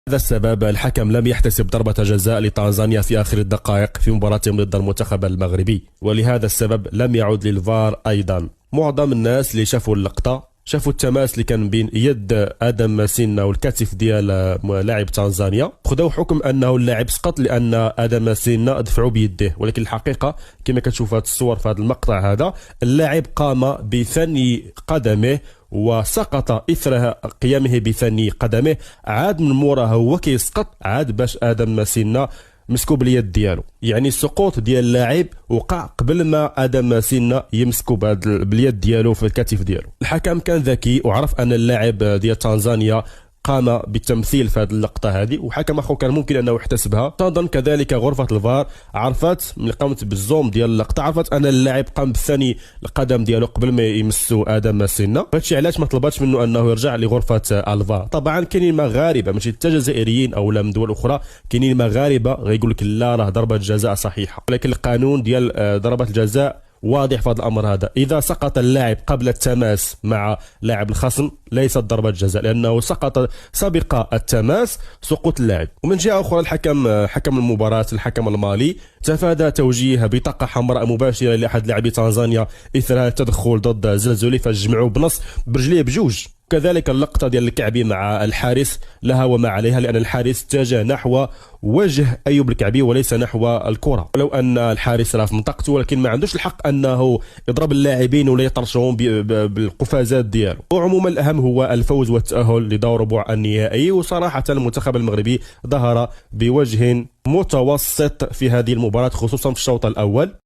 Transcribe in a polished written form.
هذا السبب الحكم لم يحتسب ضربة جزاء لتنزانيا في آخر الدقائق في مباراتهم ضد المنتخب المغربي، ولهذا السبب لم يعود للفار أيضا. معظم الناس اللي شافوا اللقطة شافوا التماس اللي كان بين يد آدم سينا والكتف ديال لاعب تنزانيا، خذوا حكم انه اللاعب سقط لان آدم سينا دفعوا بيديه، ولكن الحقيقه كما كتشوف هذه الصور في هذا المقطع هذا اللاعب قام بثني قدمه وسقط اثر قيامه بثني قدمه، عاد من موراها هو كيسقط عاد باش آدم سينا مسكو باليد ديالو. يعني السقوط ديال اللاعب وقع قبل ما آدم سينا يمسكو باليد ديالو في الكتف ديالو. الحكم كان ذكي وعرف ان اللاعب ديال تنزانيا قام بالتمثيل في هذه اللقطه هذه، وحكم اخو كان ممكن انه يحتسبها. ايضا كذلك غرفه الفار عرفت ملي قامت بالزوم ديال اللقطه، عرفت ان اللاعب قام بالثاني القدم ديالو قبل ما يمسو ادم سينا، هادشي علاش ما طلباتش منه انه يرجع لغرفه الفار. طبعا كاينين مغاربه ماشي حتى جزائريين او من دول اخرى، كاينين مغاربه غيقول لك لا راه ضربه جزاء صحيحه، ولكن القانون ديال ضربه الجزاء واضح في هذا الامر هذا. اذا سقط اللاعب قبل التماس مع لاعب الخصم ليست ضربه جزاء، لانه سقط سبق التماس سقوط اللاعب. ومن جهه اخرى حكم المباراه الحكم المالي تفادى توجيه بطاقه حمراء مباشره لاحد لاعبي تنزانيا اثر التدخل ضد زلزولي، فجمعوا بنص برجليه بجوج. كذلك اللقطه ديال الكعبي مع الحارس لها وما عليها، لان الحارس اتجه نحو وجه ايوب الكعبي وليس نحو الكره، ولو ان الحارس راه في منطقته ولكن ما عندوش الحق انه يضرب اللاعبين ولا يطرشهم بالقفازات ديالو. وعموما الاهم هو الفوز والتاهل لدور ربع النهائي. وصراحه المنتخب المغربي ظهر بوجه متوسط في هذه المباراه خصوصا في الشوط الاول.